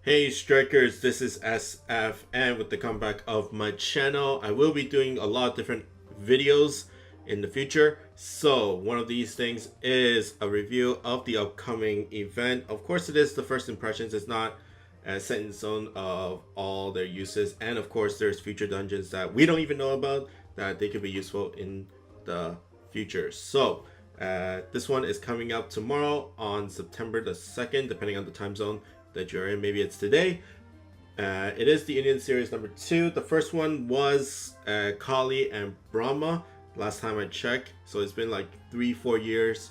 Hey Strikers, this is SFN with the comeback of my channel. I will be doing a lot of different videos in the future. So one of these things is a review of the upcoming event. Of course it is the first impressions. It's not set in stone of all their uses. And of course there's future dungeons that we don't even know about that they could be useful in the future. So this one is coming out tomorrow on September the 2nd, depending on the time zone that you're in. Maybe it's today. It is the Indian series number 2. The first one was Kali and Brahma last time I checked, so it's been like 3-4 years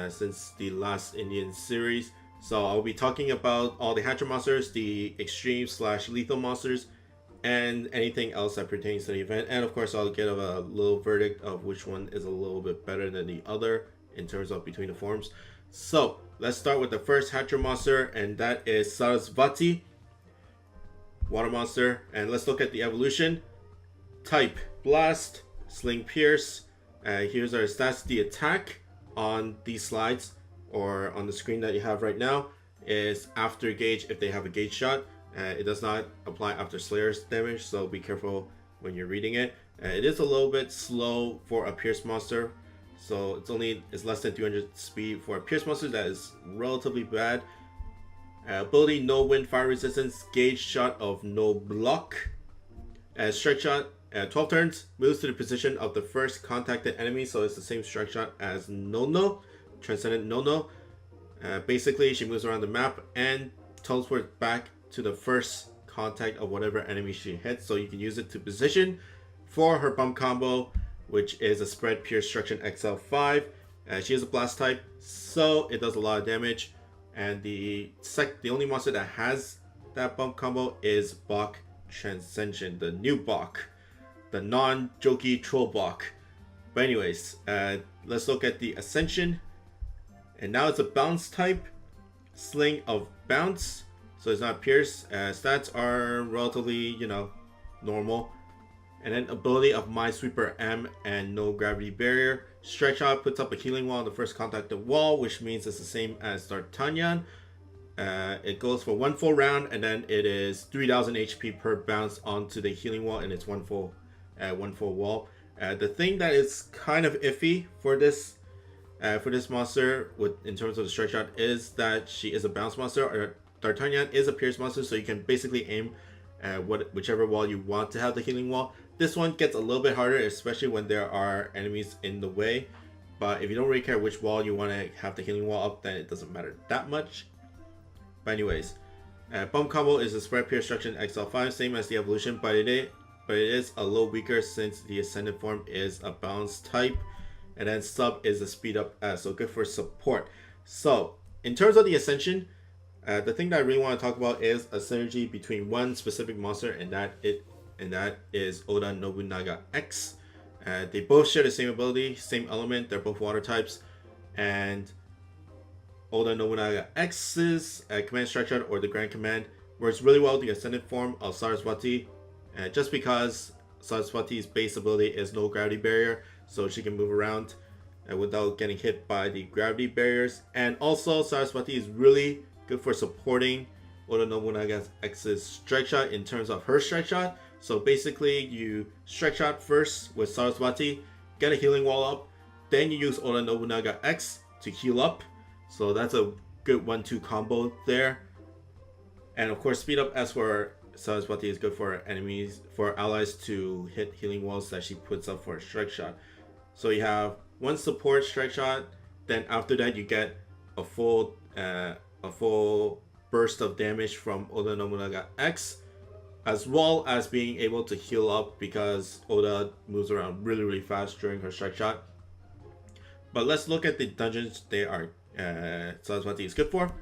since the last Indian series. So I'll be talking about all the Hatcher monsters, the extreme / lethal monsters, and anything else that pertains to the event. And of course I'll get a little verdict of which one is a little bit better than the other in terms of between the forms. So let's start with the first Hatcher monster, and that is Sarasvati, water monster. And let's look at the evolution. Type Blast, Sling Pierce. Here's our stats. The attack on these slides or on the screen that you have right now is after gauge if they have a gauge shot. It does not apply after Slayer's damage, so be careful when you're reading it. It is a little bit slow for a Pierce monster, so it's less than 300 speed for a Pierce monster. That is relatively bad. Ability no wind, fire resistance, gauge shot of no block. Strike shot 12 turns, moves to the position of the first contacted enemy, so it's the same strike shot as Nono, Transcendent Nono. Basically she moves around the map and teleports back to the first contact of whatever enemy she hits, so you can use it to position for her bump combo, which is a spread pierce destruction XL5. She is a blast type, so it does a lot of damage. And the only monster that has that bump combo is Bach Transcension, the new Bach, the non-jokey troll Bach. But anyways, let's look at the Ascension. And now it's a bounce type, Sling of Bounce, so it's not pierce. Stats are relatively, normal. And then ability of Minesweeper M and no gravity barrier. Strike shot puts up a healing wall on the first contacted wall, which means it's the same as D'Artagnan. It goes for one full round, and then it is 3000 HP per bounce onto the healing wall, and it's one full wall. The thing that is kind of iffy for this monster in terms of the strike shot is that she is a bounce monster. D'Artagnan is a pierce monster, so you can basically aim whichever wall you want to have the healing wall. This one gets a little bit harder, especially when there are enemies in the way. But if you don't really care which wall you want to have the healing wall up, then it doesn't matter that much. But anyways, bump combo is a spread pierce destruction XL5, same as the evolution, but it is a little weaker since the ascended form is a bounce type, and then sub is a speed up S, so good for support. So in terms of the ascension, the thing that I really want to talk about is a synergy between one specific monster, and that is Oda Nobunaga X. They both share the same ability, same element. They're both water types, and Oda Nobunaga X's command strike shot, or the Grand Command, works really well with the ascended form of Sarasvati, just because Sarasvati's base ability is no gravity barrier, so she can move around without getting hit by the gravity barriers. And also Sarasvati is really good for supporting Oda Nobunaga X's strike shot in terms of her strike shot. So basically you strike shot first with Sarasvati, get a healing wall up, then you use Oda Nobunaga X to heal up. So that's a good 1-2 combo there. And of course speed up S for Sarasvati is good for allies to hit healing walls that she puts up for a strike shot. So you have one support strike shot, then after that you get a full burst of damage from Oda Nobunaga X, as well as being able to heal up because Oda moves around really fast during her strike shot. But let's look at the dungeons they are Sarasvati is good for.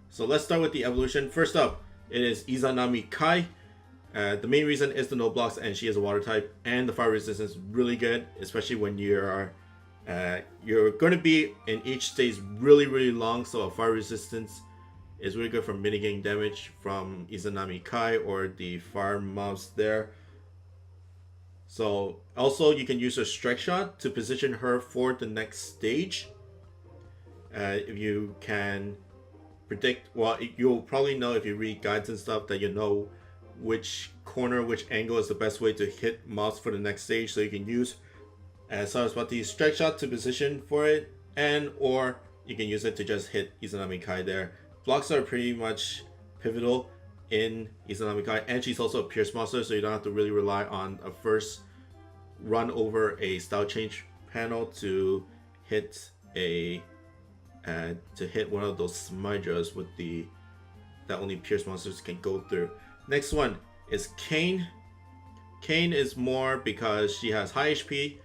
So let's start with the evolution. First up, it is Izanami Kai. The main reason is the no blocks, and she is a water type, and the fire resistance is really good, especially when you're going to be in each stage really long, so a fire resistance is really good for mitigating damage from Izanami Kai or the fire mobs there. So also you can use her strike shot to position her for the next stage. If you can predict. Well, you'll probably know if you read guides and stuff that you know which corner, which angle is the best way to hit mobs for the next stage. So you can use Sarasvati's strike shot to position for it, and or you can use it to just hit Izanami Kai there. Blocks are pretty much pivotal in Izanami Kai, and she's also a Pierce monster, so you don't have to really rely on a first run over a style change panel to hit one of those smudgers with that only Pierce monsters can go through. Next one is Kane. Kane is more because she has high HP.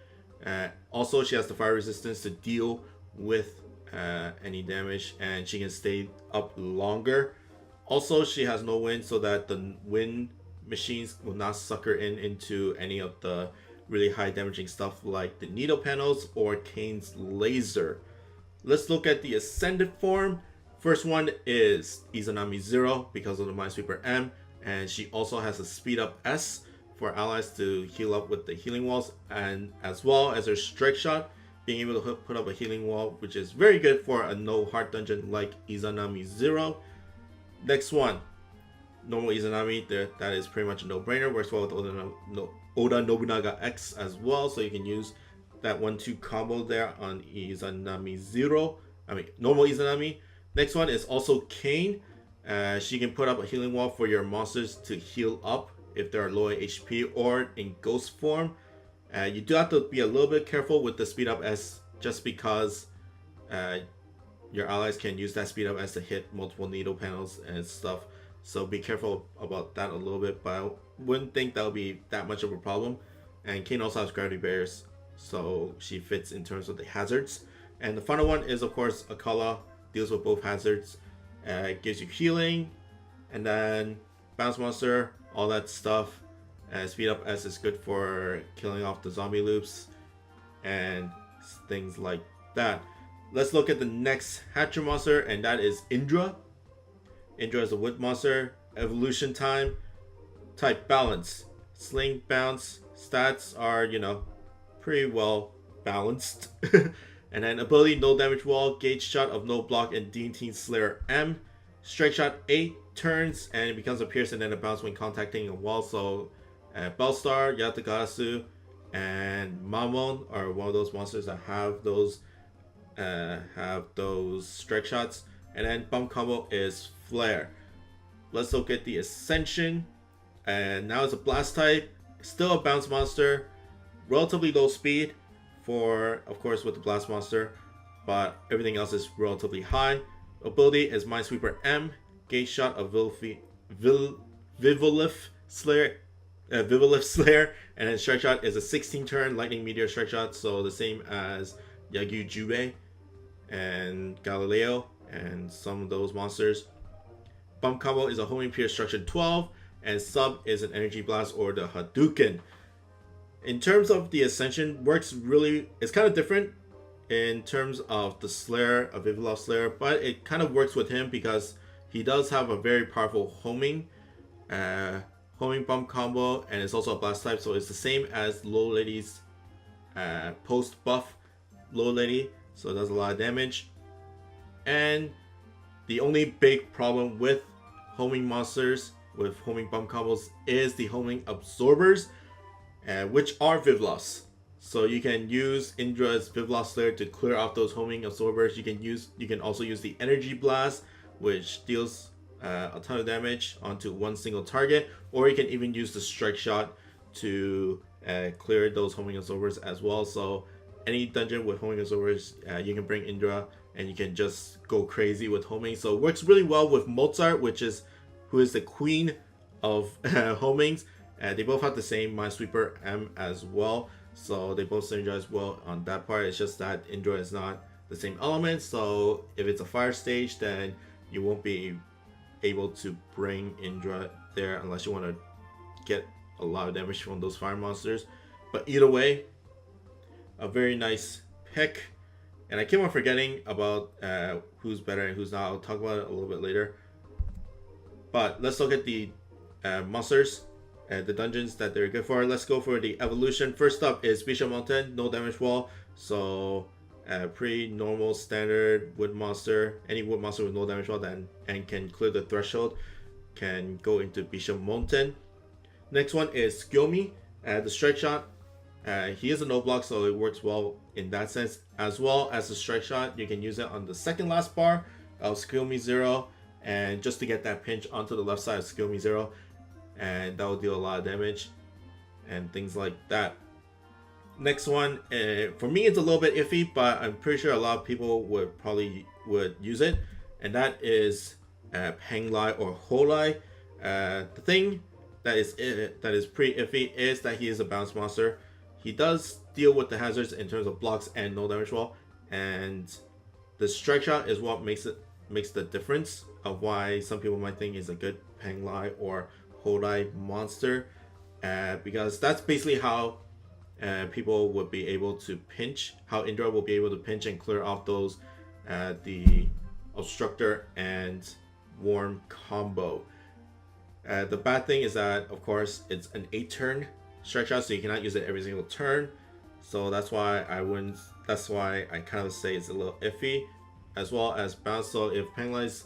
Also, she has the fire resistance to deal with any damage, and she can stay up longer. Also, she has no wind, so that the wind machines will not suck her into any of the really high damaging stuff like the needle panels or Kane's laser. Let's look at the ascended form. First one is Izanami 0 because of the Minesweeper M, and she also has a speed up S for allies to heal up with the healing walls, and as well as her strike shot, being able to put up a healing wall, which is very good for a no heart dungeon like Izanami 0. Next one, normal Izanami, that is pretty much a no-brainer. Works well with Oda Nobunaga X as well, so you can use that 1-2 combo there on Izanami 0. Normal Izanami. Next one is also Kane. She can put up a healing wall for your monsters to heal up if they are low HP or in ghost form. You do have to be a little bit careful with the speed up S, just because your allies can use that speed up S to hit multiple needle panels and stuff. So be careful about that a little bit, but I wouldn't think that would be that much of a problem. And Kane also has gravity barriers, so she fits in terms of the hazards. And the final one is, of course, Akala. Deals with both hazards. Gives you healing, and then bounce monster, all that stuff. Speed up S is good for killing off the zombie loops and things like that. Let's look at the next Hatcher monster, and that is Indra. Indra is a wood monster. Evolution time, type balance, sling, bounce. Stats are, pretty well balanced. And then ability, no damage wall, gauge shot of no block, and D&T Slayer M. Strike shot 8 turns, and it becomes a pierce and then a bounce when contacting a wall. So Bellstar, Yatagarasu, and Mamon are one of those monsters that have those strike shots. And then bump combo is Flare. Let's look at the Ascension. And now it's a blast type, still a bounce monster, relatively low speed for, of course, with the blast monster, but everything else is relatively high. Ability is Minesweeper M, gauge shot of Vivolif Slayer, and then strike shot is a 16 turn lightning meteor strike shot, so the same as Yagyu Jubei and Galileo and some of those monsters. Bump combo is a homing pierce structure 12, and sub is an energy blast or the Hadouken. In terms of the Ascension, it's kind of different in terms of the Slayer, a Vivolif Slayer, but it kind of works with him because he does have a very powerful homing bump combo, and it's also a blast type, so it's the same as Low Lady's post buff Low Lady, so it does a lot of damage. And the only big problem with homing monsters with homing bump combos is the homing absorbers, which are Vivlos. So you can use Indra's Vivlos Slayer to clear off those homing absorbers. You can also use the Energy Blast, which deals a ton of damage onto one single target, or you can even use the Strike Shot to clear those homing absorbers as well. So any dungeon with homing absorbers, you can bring Indra and you can just go crazy with homing. So it works really well with Mozart, who is the queen of homings. They both have the same Minesweeper M as well, so they both synergize well on that part. It's just that Indra is not the same element, so if it's a fire stage, then you won't be able to bring Indra there unless you want to get a lot of damage from those fire monsters. But either way, a very nice pick. And I keep on forgetting about who's better and who's not. I'll talk about it a little bit later. But let's look at the monsters, the dungeons that they're good for. Let's go for the evolution. First up is Bisha Mountain, no damage wall. So Pretty normal standard wood monster. Any wood monster with no damage wall and can clear the threshold can go into Bishop Mountain. Next one is Skyomi. The strike shot. He is a no block, so it works well in that sense. As well as the strike shot, you can use it on the second last bar of Skyomi 0, and just to get that pinch onto the left side of Skyomi 0, and that will deal a lot of damage and things like that. Next one, for me it's a little bit iffy, but I'm pretty sure a lot of people would use it, and that is Penglai or Holai. The thing that is pretty iffy is that he is a bounce monster. He does deal with the hazards in terms of blocks and no damage wall, and the strike shot is what makes the difference of why some people might think is a good Penglai or Holai monster, because that's basically how people would be able to pinch, how Indra will be able to pinch and clear off those the obstructor and warm combo. The bad thing is that, of course, it's an 8-turn strike shot, so you cannot use it every single turn. So that's why I kind of say it's a little iffy, as well as bounce. So if Penglai's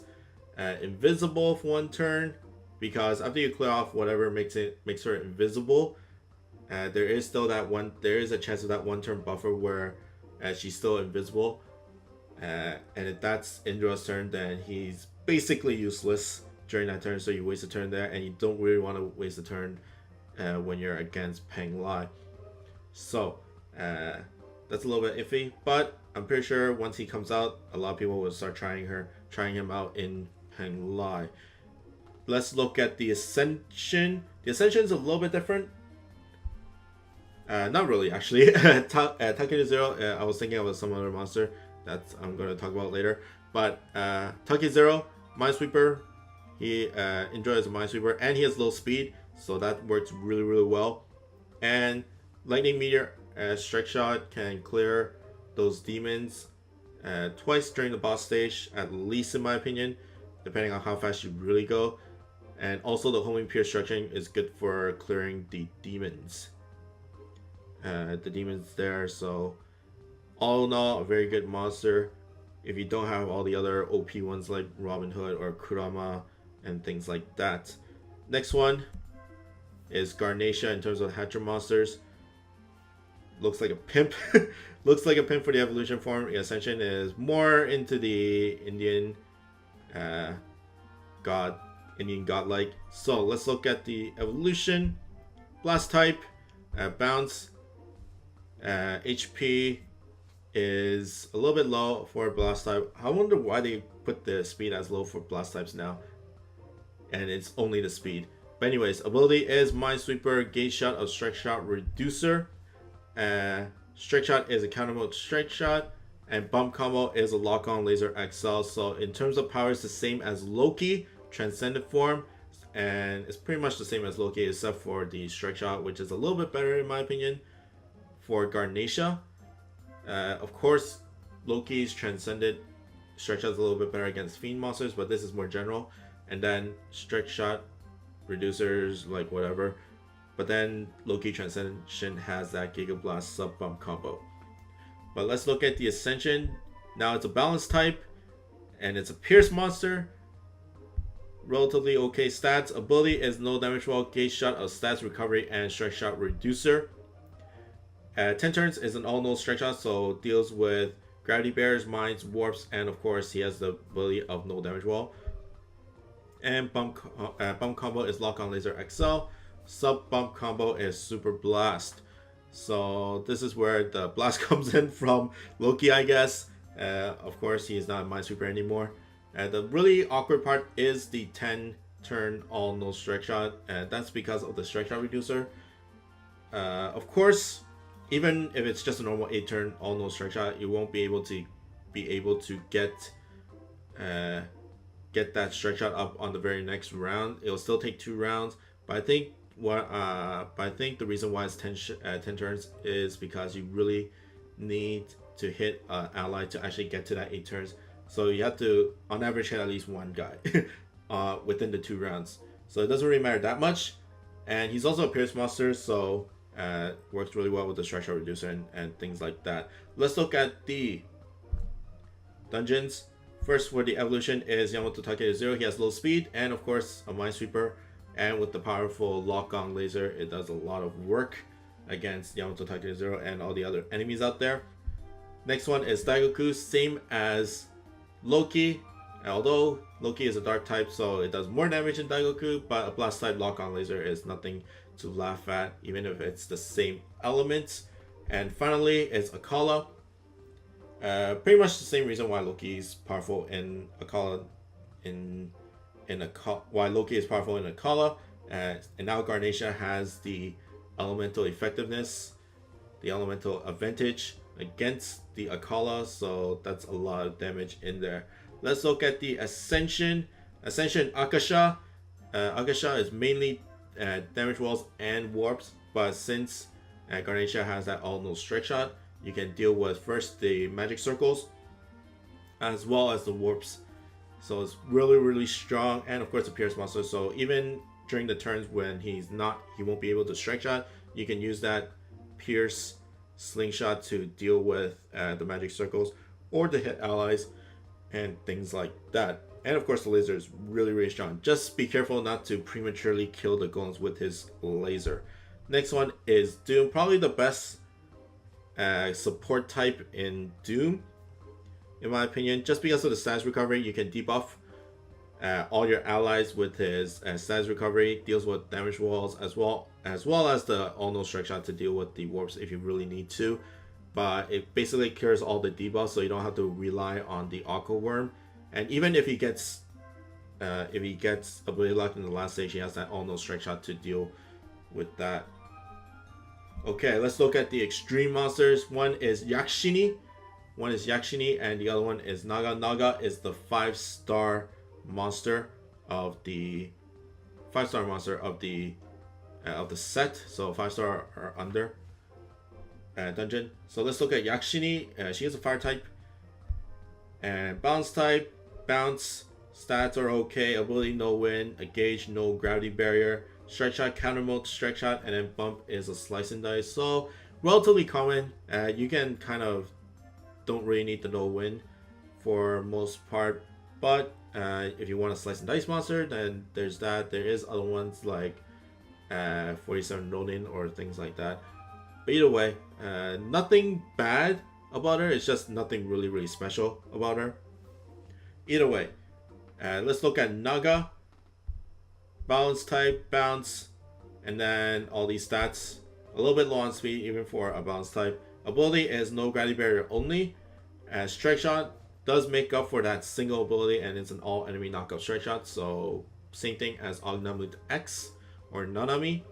invisible for 1 turn, because after you clear off whatever makes her invisible, there is a chance of that 1-turn buffer where she's still invisible, and if that's Indra's turn, then he's basically useless during that turn. So you waste a turn there, and you don't really want to waste a turn when you're against Penglai. So that's a little bit iffy, but I'm pretty sure once he comes out, a lot of people will start trying him out in Penglai. Let's look at the Ascension. The Ascension is a little bit different. Not really, actually. Takeda Zero, I was thinking of some other monster that I'm going to talk about later. But Takeda Zero, Minesweeper, he enjoys a Minesweeper, and he has low speed, so that works really, really well. And Lightning Meteor strike shot can clear those demons twice during the boss stage, at least in my opinion, depending on how fast you really go. And also the homing pierce structuring is good for clearing the demons. There, so all in all, a very good monster if you don't have all the other OP ones like Robin Hood or Kurama and things like that. Next one is Garnesha in terms of Hatcher monsters. Looks like a pimp. Looks like a pimp for the evolution form. The Ascension is more into the Indian godlike. So let's look at the evolution. Blast type, bounce. HP is a little bit low for blast type. I wonder why they put the speed as low for blast types now, and it's only the speed. But anyways, ability is Minesweeper, Gauge Shot of Strike Shot Reducer. Strike Shot is a counter mode strike shot, and Bump Combo is a lock on Laser XL. So in terms of power, it's the same as Loki Transcendent form, and it's pretty much the same as Loki except for the strike shot, which is a little bit better in my opinion for Garnesha. Of course, Loki's Transcendent strike shot is a little bit better against Fiend monsters, but this is more general. And then strike shot reducers, like whatever. But then Loki Transcension has that Giga Blast sub bump combo. But let's look at the Ascension. Now it's a balance type, and it's a Pierce monster. Relatively okay stats. Ability is no damage wall, Gauge Shot of Stats Recovery, and Strike Shot Reducer. 10 turns is an all-no strike shot, so deals with gravity barriers, mines, warps, and of course he has the ability of no damage wall. And bump combo is lock on Laser XL. Sub bump combo is Super Blast. So this is where the blast comes in from Loki, I guess. Of course, he is not a Minesweeper anymore. The really awkward part is the 10 turn all no strike shot, and that's because of the strike shot reducer. Of course, even if it's just a normal 8 turn all no strike shot, you won't be able to get that strike shot up on the very next round. It'll still take 2 rounds, but I think the reason why it's 10 turns is because you really need to hit an ally to actually get to that 8 turns. So you have to, on average, hit at least 1 guy within the 2 rounds. So it doesn't really matter that much. And he's also a Pierce monster, so Works really well with the strike shot reducer and things like that. Let's look at the dungeons. First, for the evolution is Yamato Take 0. He has low speed and of course a Minesweeper. And with the powerful lock-on laser, it does a lot of work against Yamato Take 0 and all the other enemies out there. Next one is Daigoku, same as Loki. Although Loki is a dark type, so it does more damage than Daigoku, but a blast type lock-on laser is nothing to laugh at, even if it's the same elements. And finally is Akala. Pretty much the same reason why Loki is powerful in Akala, why Loki is powerful in Akala, and now Garnesha has the elemental effectiveness, the elemental advantage against the Akala, so that's a lot of damage in there. Let's look at the Ascension. Ascension Akasha. Akasha is mainly damage walls and warps, but since Garnesha has that all-no strike shot, you can deal with first the magic circles as well as the warps. So it's really strong, and of course the Pierce monster. So even during the turns when he won't be able to strike shot, you can use that Pierce slingshot to deal with the magic circles or to hit allies and things like that. And of course the laser is really strong. Just be careful not to prematurely kill the golems with his laser. Next one is Doom, probably the best support type in Doom in my opinion, just because of the status recovery. You can debuff all your allies with his status recovery, deals with damage walls as well as the all-no strike shot to deal with the warps if you really need to. But it basically cures all the debuffs, so you don't have to rely on the Aqua Worm. And even if he gets ability locked in the last stage, he has that all-no strike shot to deal with that. Okay, let's look at the extreme monsters. One is Yakshini, and the other one is Naga. Naga is the 5-star monster of the set, so 5-star or under dungeon. So let's look at Yakshini. She is a fire type and bounce type. Bounce stats are okay. Ability no wind, a gauge, no gravity barrier, strike shot, counter mode, strike shot, and then bump is a slice and dice. So relatively common. You can kind of don't really need the no wind for most part, but if you want a slice and dice monster, then there's that. There is other ones like 47 Ronin or things like that. But either way, nothing bad about her. It's just nothing really special about her. Either way, let's look at Naga. Balance type, bounce, and then all these stats. A little bit low on speed even for a balance type. Ability is no gravity barrier only. Strike shot does make up for that single ability, and it's an all enemy knockout strike shot. So same thing as Agnamut X or Nanami.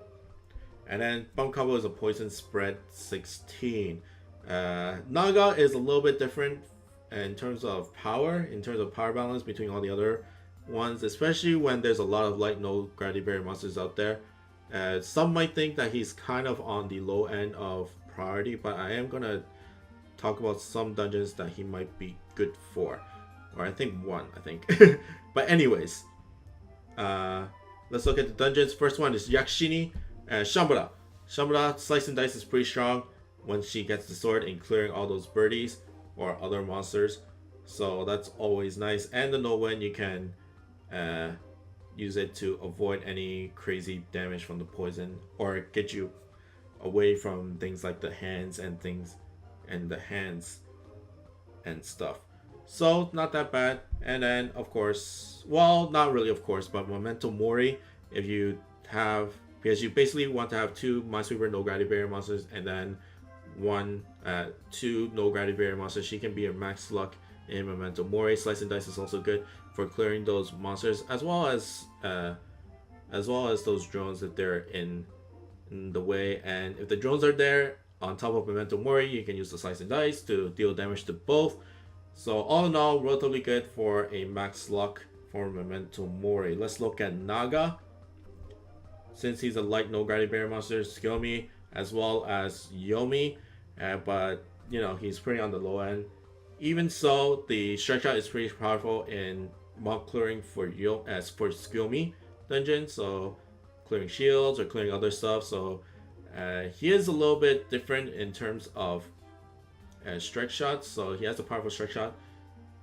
And then bump combo is a poison spread 16. Naga is a little bit different in terms of power balance between all the other ones, especially when there's a lot of light no gravity barrier monsters out there. Some might think that he's kind of on the low end of priority, but I am gonna talk about some dungeons that he might be good for, or I think one. But anyways, let's look at the dungeons. First one is Yakshini. Shambhala slice and dice is pretty strong when she gets the sword in clearing all those birdies or other monsters, so that's always nice. And the no wind, you can use it to avoid any crazy damage from the poison or get you away from things like the hands and stuff. So not that bad. And then of course, well, not really of course, but Memento Mori, because you basically want to have 2 Minesweeper no gravity barrier monsters and then 2 no gravity barrier monsters. She can be a max luck in Memento Mori. Slice and dice is also good for clearing those monsters, as well as those drones if they're in the way. And if the drones are there on top of Memento Mori, you can use the slice and dice to deal damage to both. So all in all, relatively good for a max luck for Memento Mori. Let's look at Naga. Since he's a light no gravity barrier monster, Tsukiyomi as well as Yomi, but you know, he's pretty on the low end. Even so, the strike shot is pretty powerful in mob clearing for Tsukiyomi dungeon, so clearing shields or clearing other stuff. So He is a little bit different in terms of strike shots, so he has a powerful strike shot.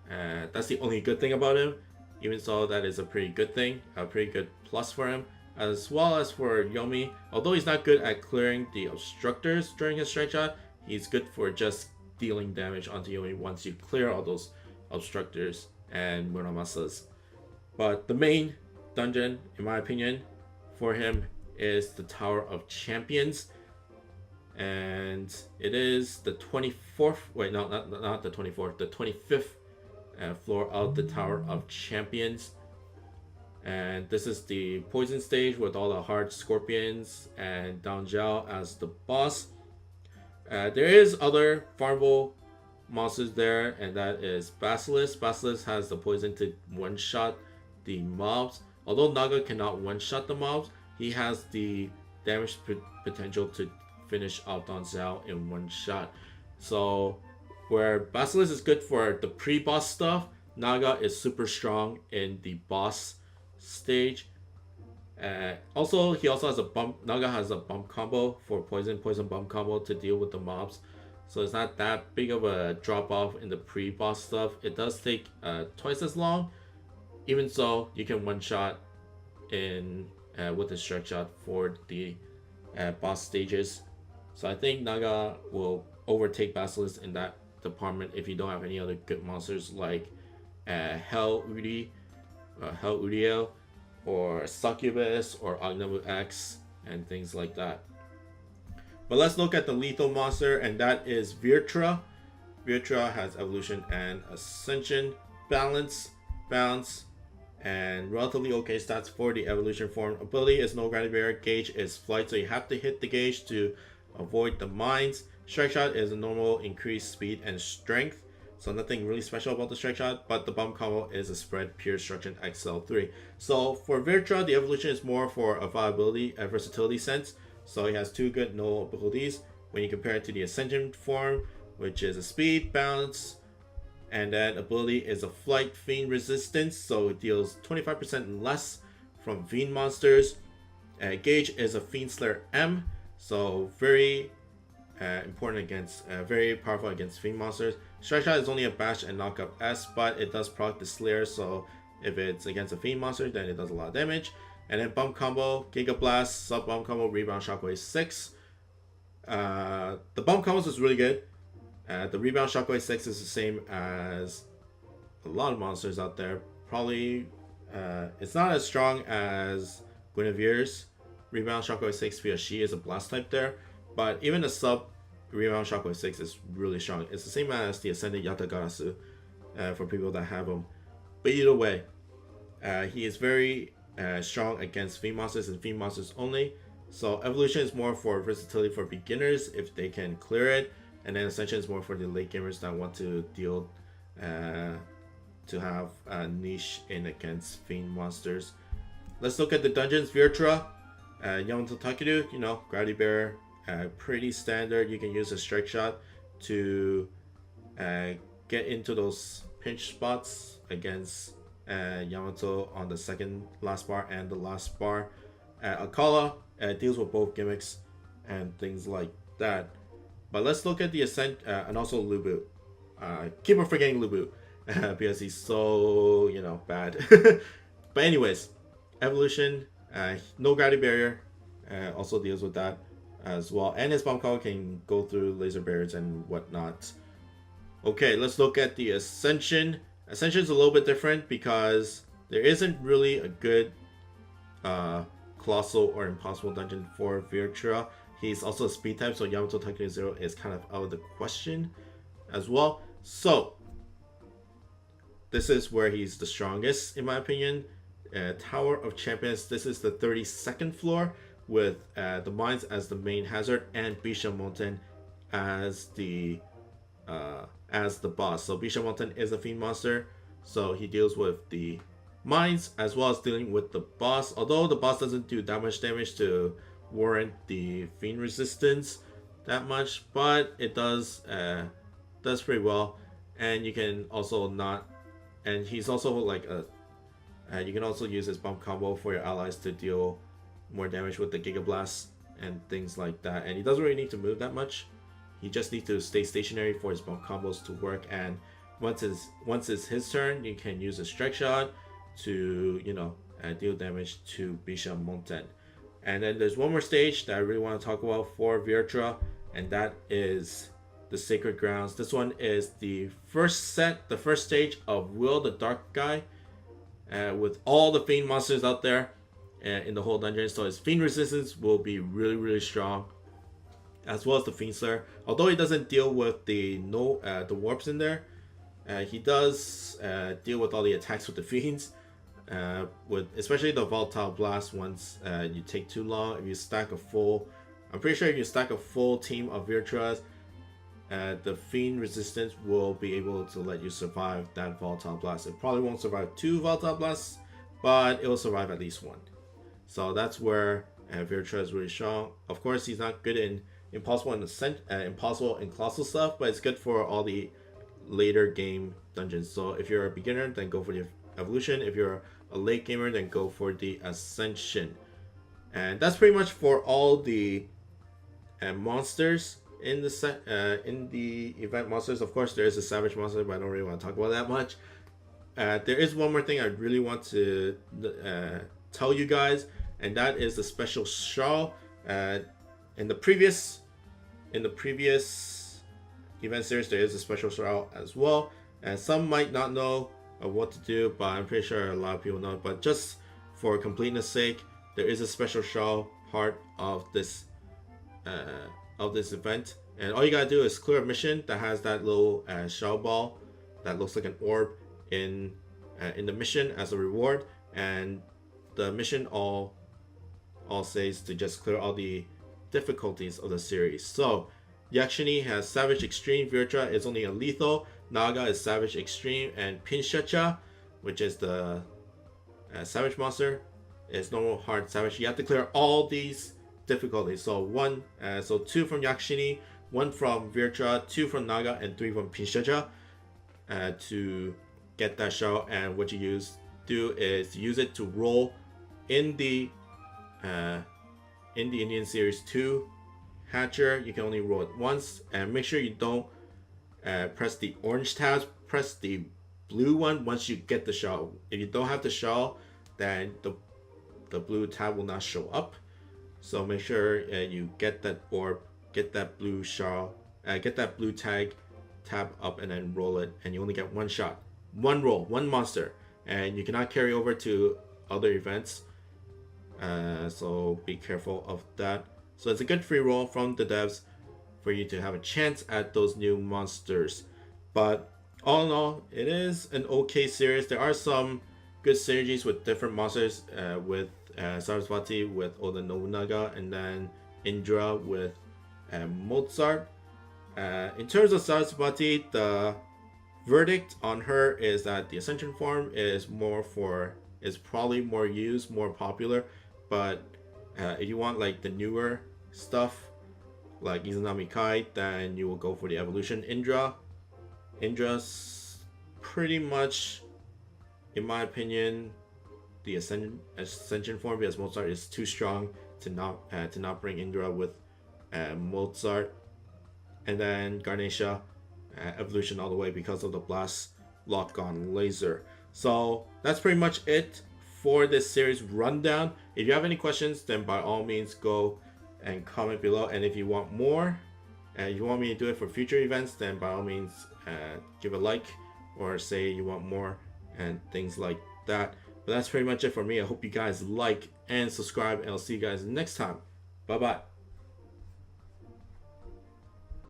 That's the only good thing about him. Even so, that is a pretty good thing, a pretty good plus for him. As well as for Yomi, although he's not good at clearing the obstructors during his strike shot, he's good for just dealing damage onto Yomi once you clear all those obstructors and Muramasas. But the main dungeon, in my opinion, for him is the Tower of Champions. And it is the 24th, wait, no, not the 24th, the 25th floor of the Tower of Champions. And this is the poison stage with all the hard scorpions and Downjiao as the boss. There is other farmable monsters there, and that is Basilisk. Basilisk has the poison to one-shot the mobs. Although Naga cannot one-shot the mobs, he has the damage potential to finish off Downjiao in one shot. So where Basilisk is good for the pre-boss stuff, Naga is super strong in the boss stage. Also, he also has a bump. Naga has a bump combo for poison bump combo to deal with the mobs. So it's not that big of a drop off in the pre-boss stuff. It does take twice as long. Even so, you can one shot in with a strike shot for the boss stages. So I think Naga will overtake Basilisk in that department if you don't have any other good monsters like Hell Uriel, or Succubus, or Agnamu X, and things like that. But let's look at the lethal monster, and that is Vritra. Vritra has evolution and ascension, balance, and relatively okay stats for the evolution form. Ability is no gravity barrier. Gauge is flight, so you have to hit the gauge to avoid the mines. Strike shot is a normal increased speed and strength. So nothing really special about the strike shot, but the bump combo is a spread pure destruction XL3. So for Vritra, the evolution is more for a viability, a versatility sense. So he has two good null abilities when you compare it to the Ascension form, which is a speed, balance, and then ability is a flight fiend resistance. So it deals 25% less from fiend monsters. Gauge is a fiend slayer M, so very important against, very powerful against fiend monsters. Strike shot is only a bash and knock up S, but it does proc the Slayer, so if it's against a fiend monster, then it does a lot of damage. And then bump combo, Giga Blast, sub bump combo, rebound shockwave 6. The bump combos is really good. The rebound shockwave 6 is the same as a lot of monsters out there. Probably it's not as strong as Guinevere's rebound shockwave 6 because she is a blast type there, but even a sub rebound shockwave 6 is really strong. It's the same as the Ascended Yatagarasu for people that have him. But either way, he is very strong against fiend monsters and fiend monsters only. So evolution is more for versatility for beginners if they can clear it, and then ascension is more for the late gamers that want to deal to have a niche in against fiend monsters. Let's look at the dungeons. Vritra, Yamato Takeru, you know, gravity bearer. Pretty standard. You can use a strike shot to get into those pinch spots against Yamato on the second last bar and the last bar. Akala deals with both gimmicks and things like that. But let's look at the Ascent and also Lubu. Keep on forgetting Lubu because he's so, you know, bad. But anyways, evolution, no gravity barrier, also deals with that as well, and his bomb call can go through laser barriers and whatnot. Okay, let's look at the Ascension. Ascension is a little bit different because there isn't really a good colossal or impossible dungeon for Vritra. He's also a speed type, so Yamato Takeru 0 is kind of out of the question as well. So this is where he's the strongest in my opinion. Tower of Champions, this is the 32nd floor, with the mines as the main hazard and Bisha Mountain as the boss. So Bisha Mountain is a fiend monster, so he deals with the mines as well as dealing with the boss. Although the boss doesn't do that much damage to warrant the fiend resistance that much, but it does pretty well. And you can also not, and he's also like a you can also use his bump combo for your allies to deal more damage with the Giga Blast and things like that. And he doesn't really need to move that much. He just needs to stay stationary for his bomb combos to work. And once it's his turn, you can use a strike shot to, you know, deal damage to Bisha Monten. And then there's one more stage that I really want to talk about for Vritra, and that is the Sacred Grounds. This one is the first stage of Will the Dark Guy, with all the Fiend monsters out there in the whole dungeon. So his Fiend resistance will be really, really strong, as well as the Fiend Slayer. Although he doesn't deal with the warps in there, he does deal with all the attacks with the Fiends. With especially the Volatile Blast. Once you take too long, if you stack a full, I'm pretty sure if you stack a full team of Virtras, the Fiend resistance will be able to let you survive that Volatile Blast. It probably won't survive 2 Volatile Blasts, but it will survive at least 1. So that's where Vritra is really strong. Of course, he's not good in Impossible and Colossal stuff, but it's good for all the later game dungeons. So if you're a beginner, then go for the Evolution. If you're a late gamer, then go for the Ascension. And that's pretty much for all the monsters in the event monsters. Of course, there is a Savage monster, but I don't really want to talk about that much. There is one more thing I really want to tell you guys, and that is the special Sharl. In the previous event series, there is a special Sharl as well, and some might not know of what to do, but I'm pretty sure a lot of people know. But just for completeness sake, there is a special Sharl part of this event, and all you gotta do is clear a mission that has that little shell ball that looks like an orb in the mission as a reward. And the mission all says to just clear all the difficulties of the series. So Yakshini has Savage Extreme, Vritra is only a lethal, Naga is Savage Extreme, and Pinshacha, which is the Savage monster, is normal, hard, savage. You have to clear all these difficulties. So 2 from Yakshini, 1 from Vritra, 2 from Naga, and 3 from Pinshacha to get that shell. And what you do is use it to roll in the Indian Series 2 Hatcher. You can only roll it once, and make sure you don't press the orange tabs, press the blue one once you get the shell. If you don't have the shell, then the blue tab will not show up. So make sure you get that orb, get that blue shell, get that blue tab up, and then roll it. And you only get 1 shot, 1 roll, 1 monster, and you cannot carry over to other events. So be careful of that. So it's a good free roll from the devs for you to have a chance at those new monsters. But all in all, it is an okay series. There are some good synergies with different monsters, with Sarasvati with Oda Nobunaga, and then Indra with Mozart. In terms of Sarasvati, the verdict on her is that the Ascension form is probably more used, more popular. But if you want like the newer stuff like Izanami Kai, then you will go for the Evolution. Indra's pretty much, in my opinion, the Ascension form, because Mozart is too strong to not bring Indra with Mozart. And then Garnesha, Evolution all the way because of the Blast Lock on Laser. So that's pretty much it for this series rundown. If you have any questions, then by all means go and comment below. And if you want more, and you want me to do it for future events, then by all means give a like, or say you want more and things like that. But that's pretty much it for me. I hope you guys like and subscribe, and I'll see you guys next time. Bye bye.